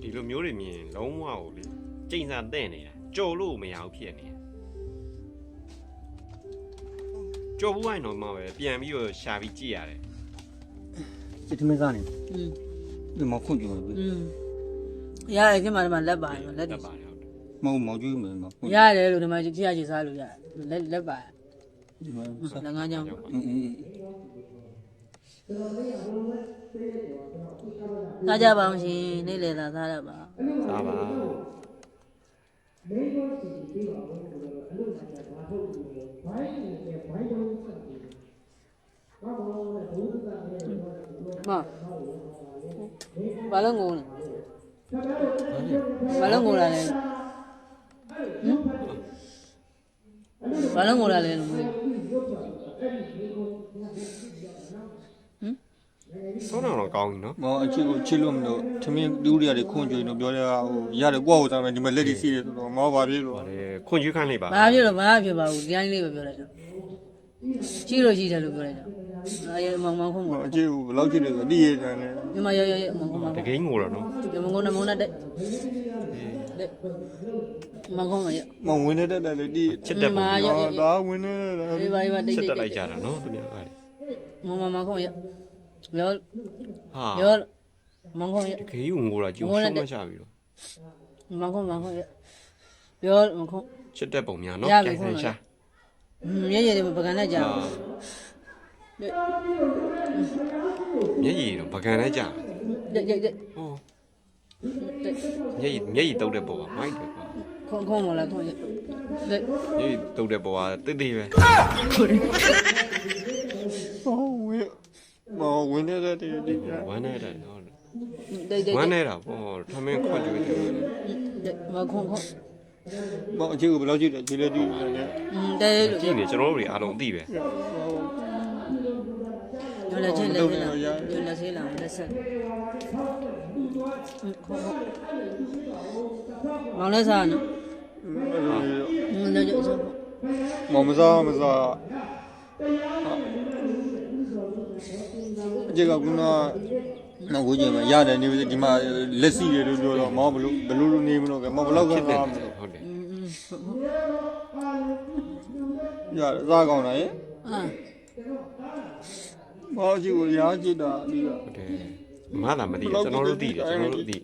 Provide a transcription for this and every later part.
ဒီလိုမျိုးတွေမြင်လုံးဝကိုလေကျိန်စာတဲ့နေတာကြော်လို့မရဘူးဖြစ်နေကြော်ဘူးရင်တော့မှပဲပြန်ပြီးတော့ရှာပြီးကြည့်ရတယ် စစ်ထမင်းစားနေဒီမှာခွန့်ကြည့်မယ်ရတယ်ဒီမှာလက်ပါလက် တက်ပါတယ်ဟုတ် မဟုတ်မောင်ကျွေးမယ်မောင် ရတယ်လို့ဒီမှာကြည့်ရကြည့်စားလို့ရတယ်လက်ပါ ဒီမှာစား လက်ငါးကြောင်း စားကြပါအောင်ရှင်နေ့လေသာစားရပါ စားပါ ဘာလို့ငိုလဲဘာလို့ငိုလာလဲဘာလို့ငိုလာလဲ ဆောင်းတော့ကောင်းပြီနော် မောင်အချစ်ကိုချစ်လို့မလို့ထမင်းလူတွေရတယ်ခွန့်ကြွေးလို့ပြောရဟိုရတယ်ကိုယ့်ကိုစားမယ်ဒီမှာလက်တွေစီးတယ်ဆိုတော့မောင်ပါပြေလို့ ဟောလေခွန်ကျွေးခိုင်းလိုက်ပါ ဘာဖြစ်လို့ဘာဖြစ်ပါဘူးဒီတိုင်းလေးပဲပြောလိုက်တော့ရှိလို့ရှိတယ်လို့ပြောလိုက်တော့အဲမောင်မောင်ခုံး မောင်အချစ်ကိုဘယ်လောက်ချစ်တယ်ဆိုတိရတယ်နဲ့ ဒီမှာရမောင်ခုံးမောင် တကယ်ငိုတော့နော် ဒီမောင်ကုန်းနဲ့မောင်နဲ့တဲ့မောင်ကုန်းရ မောင်ဝင်နေတဲ့တက်လေတိ ချစ်တဲ့ပုံကြီး ဒါဝင်နေတာ ဒီပါဒီပါတိတ် ချစ် တိ တက် တ် လိုက်ကြတာနော်သူများကလေ မောင်ခုံးရရော ဟာ ရောမောင်ခုံးရ တကယ်ကြီးငိုတာကြည့်ဆုံးမချပြီးတော့ မောင်ခုံးရရောမောင်ခုံး ချစ်တဲ့ပုံများနော်ကြိုက်ဆန်းရှာ မျက်ရည်တွေပကံနဲ့ကြာ မျက်ရည်တော့ပကံနဲ့ကြာ တဲ့ ဟောမျက်ရည်တုတ်တဲ့ပုံကမိုက်တယ်ကွာ ခုံးမလားခုံးရတဲ့ မျက်ရည်တုတ်တဲ့ပုံကတိတ်တိတ်ပဲ မောင်ဝင်နေတဲ့တိတိ ဝမ်းနေတာနော် တဲ့ ဝမ်းနေတာပေါ့ထမင်းခွက်ကျွေးတယ် မောင်ခုံး မောင်အချစ်ကိုဘယ်လောက်ချစ်တယ်ချစ်လက်တိတယ် တဲ့ ကြည့်နေကျွန်တော်တို့တွေအားလုံးသိပဲ တို့လည်းချင်းလည်းချင်းလာတို့လည်းချင်းလာလက်ဆက်မောင်လည်းစားနော်လည်းကြစား မောင်မစားအချစ်ကကနောက်ကိုကြည့်မှာရတယ်နေဒီမှာလက်စီတယ်လို့ပြောတော့မောင်ဘလို့နေမလို့ကမောင်ဘလောက်ကစားမလို့ ဟုတ်တယ် ရစားကောင်းတာရေ အာ မောင်အချစ်ကိုရားချစ်တာဒီက ဟုတ်တယ်မလာမသိကျွန်တော်တို့သိတယ်ကျွန်တော်တို့သိ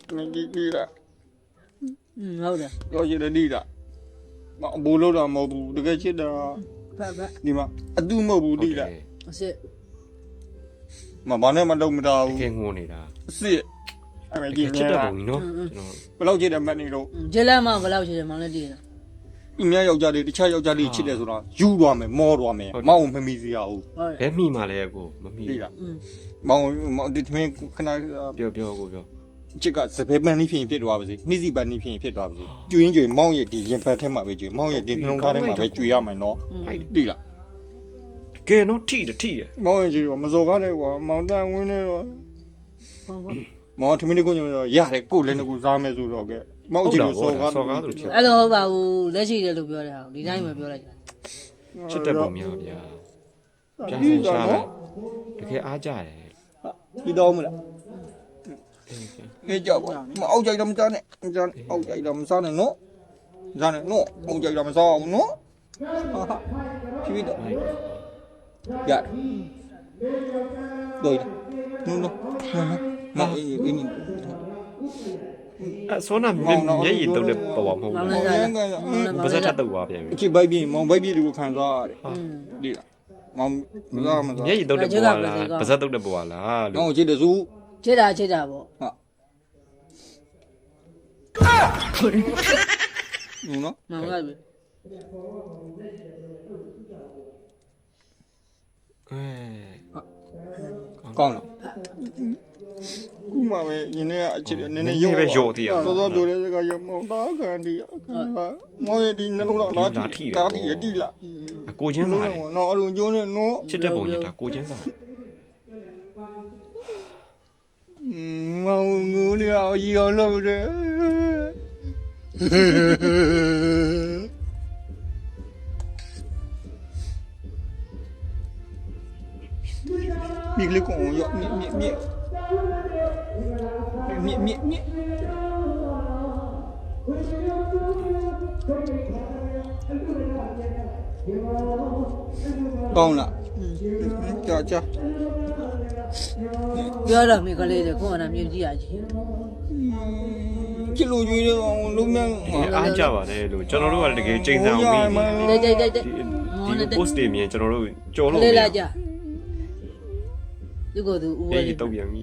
ဒီလား ဟုတ်တယ် တော့ချစ်တယ်ဒီလားမောင်ဘူလို့တော့မဟုတ်ဘူးတကယ်ချစ်တာ ဖတ် ဒီမှာအတူမဟုတ်ဘူးဒီလား အစစ် မဘာနဲ့မလုံးမတာ တ ဘူး ကယ်ငိုနေတာ အစ်အဲ့မ တက ကြီး ယ်ချစ်တဲ့ပုံကြီးနော်ကျွန်တော် ဘယ်လောက်ချစ်တယ်မတ်နေတော့ ဂျယ်လာမဘယ်လောက်ရှိတယ်မောင်လည်းတည်တယ် အများယောက်ျားလေးတခြားယောက်ျားလေးချစ်တယ်ဆိုတာယူသွားမယ်မောသွားမယ်မောင်မမီစရာဘူး ဟုတ် ဘဲမိမှလည်းကိုမမိ ဒီလားမောင်ဒီသမင်းခဏ ပြောကိုပြော ချစ်ကစပယ်ပန်လေးဖြစ်ရင်ဖြစ်သွားပါစေနှိစီပန်လေးဖြစ်ရင်ဖြစ်သွားပါစေကျွင်းကျွင်းမောင်ရဲ့ဒီရင်ဖက်ထဲမှာပဲကျွင်းမောင်ရဲ့ဒီနှလုံးသားထဲမှာပဲကျွေရမယ်နော်ဒီလား ကဲနော်ထိတယ် မောင်ရဲ့ကြီးကမစော်ကားတယ်ကွာမောင်တန်ဝင်းနေတော့ မောင်ထမင်းကိုညတော့ရတယ်ကိုလည်းကိုစားမယ်ဆိုတော့ကဲမောင်ကြီးကိုစော်ကား စော်ကားသူဖြစ် အဲ့လိုဟုတ်ပါဘူးလက်ရှိတယ်လို့ပြောတယ်ဟာဒီတိုင်းပဲပြောလိုက်တာ ချစ်တဲ့ပုံများဗျာပြန်ဆန်းရှားလိုက်တကယ်အားကြတယ် ဒီတော့မလားအေးကြောက်ပါမအောက်ကြိုက်တော့မစားနဲ့မစားနဲ့အောက်ကြိုက်တော့မစားနဲ့နော်စားနဲ့နော်အောက်ကြိုက်တော့မစားအောင်နော်ဟာဖြည်းဖြည်းတော့ရတော့နော်နော်အေးအေး အစောနာမျက်ရည်တုတ်တဲ့ပုံမဟုတ် မောင် ဘူး လည်းစားတယ် ပါဇက်ထပ်တုတ်သွားပြန်ပြီ အချစ်ပိုက်ပြီးမောင်ပိုက်ပြီးလူကိုခံစားရတယ်ဒီလားမောင်မစားမစား မျက်ရည်တုတ်တဲ့ပုံလားပါဇက်တုတ်တဲ့ပုံလားလို့ မောင်ချစ်တယ်စု ချစ်တာပေါ့ ဟာနော် မောင်ကပဲ ကောင်းလားခုမှပဲညနေကအချစ်နည်းနည်းရုပ် ပဲရော့သေးရ တော်တော်ပြောတဲ့စကားရမောင်သားခံဒီမောင်ရဲ့ဒီနှလုံးသားလာတီတာတီရတီလာ ကိုချင်းစားတယ် နော်အလုံးကျိုးနဲ့နော် ချစ်တဲ့ပုံကြီးဒါကိုချင်းစား မောင်ငူလျော်ရီအောင်လုပ်တယ်မိကလေးကောင်ရောမြင့် ကောင်းလားကြာကြာ ပြောတော့မိကလေးတွေကိုယ်ကမြင်ကြည့်ရကြီး ချစ်လို့ကြွေးတော့လုံးမြန် အားကြပါတယ်လို့ကျွန်တော်တို့ကတကယ်ချိန်ဆအောင်ပြီး တိတ် ဒီ post တွေမြင်ကျွန်တော်တို့ကြော်လို့ လေးလာကြဒီကိုသူဦးဝဲ အေးတော့ပြန်ပြီ